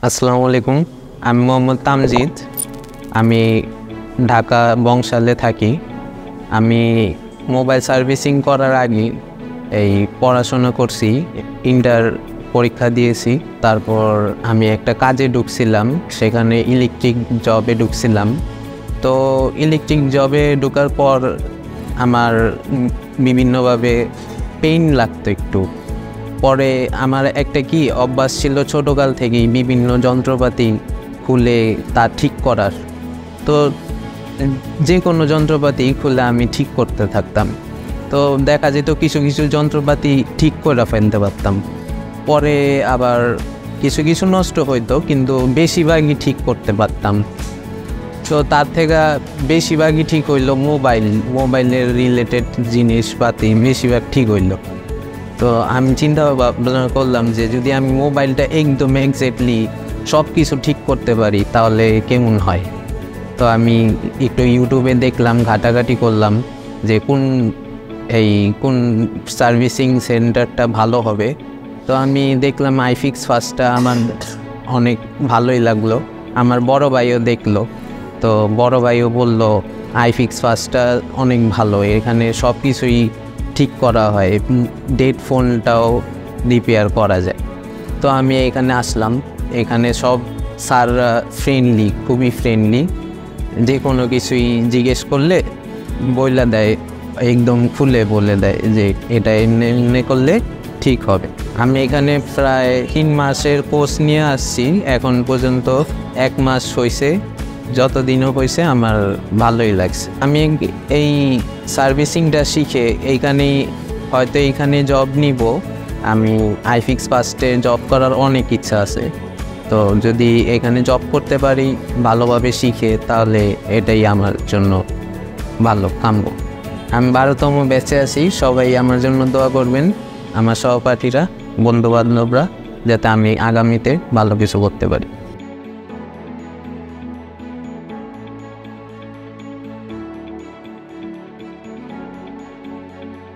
আসসালামু আলাইকুম। আমি মোহাম্মদ তামজিদ। আমি ঢাকা বংশালে থাকি। আমি মোবাইল সার্ভিসিং করার আগে পড়াশোনা করছি, ইন্টার পরীক্ষা দিয়েছি। তারপর আমি একটা কাজে ঢুকছিলাম, সেখানে ইলেকট্রিক জবে ঢুকছিলাম। তো ইলেকট্রিক জবে ঢোকার পর আমার বিভিন্নভাবে পেইন লাগতো একটু। পরে আমার একটা অভ্যাস ছিল ছোটোকাল থেকেই বিভিন্ন যন্ত্রপাতি খুলে তা ঠিক করার। তো যে কোনো যন্ত্রপাতি খুলে আমি ঠিক করতে থাকতাম। তো দেখা যেত কিছু কিছু যন্ত্রপাতি ঠিক করে ফেলতে পারতাম, পরে আবার কিছু কিছু নষ্ট হইতো, কিন্তু বেশিরভাগই ঠিক করতে পারতাম। তো তার থেকে বেশিরভাগই ঠিক হইলো মোবাইলের রিলেটেড জিনিসপাতি বেশিরভাগ ঠিক হইলো। তো আমি চিন্তা ভাবনা করলাম যে যদি আমি মোবাইলটা একদম এক্স্যাক্টলি সব কিছু ঠিক করতে পারি তাহলে কেমন হয়। তো আমি একটু ইউটিউবে দেখলাম, ঘাটাঘাটি করলাম যে কোন সার্ভিসিং সেন্টারটা ভালো হবে। তো আমি দেখলাম আইফিক্স ফার্স্টটা আমার অনেক ভালোই লাগলো। আমার বড় ভাইও দেখলো, তো বড় ভাইও বলল আইফিক্স ফার্স্টটা অনেক ভালো, এখানে সব কিছুই ঠিক করা হয়, ডেড ফোনটাও রিপেয়ার করা যায়। তো আমি এখানে আসলাম। এখানে সব স্যাররা ফ্রেন্ডলি, খুবই ফ্রেন্ডলি। যে কোনো কিছুই জিজ্ঞেস করলে বইলা দেয়, একদম খুলে বলে দেয় যে এটা এমনি এমনি করলে ঠিক হবে। আমি এখানে প্রায় 3 মাসের কোর্স নিয়ে আসছি, এখন পর্যন্ত 1 মাস হয়েছে। যতদিনও হয়েছে আমার ভালোই লাগছে। আমি এই সার্ভিসিংটা শিখে এইখানে জব নিব। আমি আইফিক্স ফার্স্টে জব করার অনেক ইচ্ছা আছে। তো যদি এখানে জব করতে পারি ভালোভাবে শিখে, তাহলে এটাই আমার জন্য ভালো কাম্য। আমি 12তম ব্যাচে আছি, সবাই আমার জন্য দোয়া করবেন, আমার সহপাঠীরা, বন্ধুবান্ধবরা, যাতে আমি আগামীতে ভালো কিছু করতে পারি।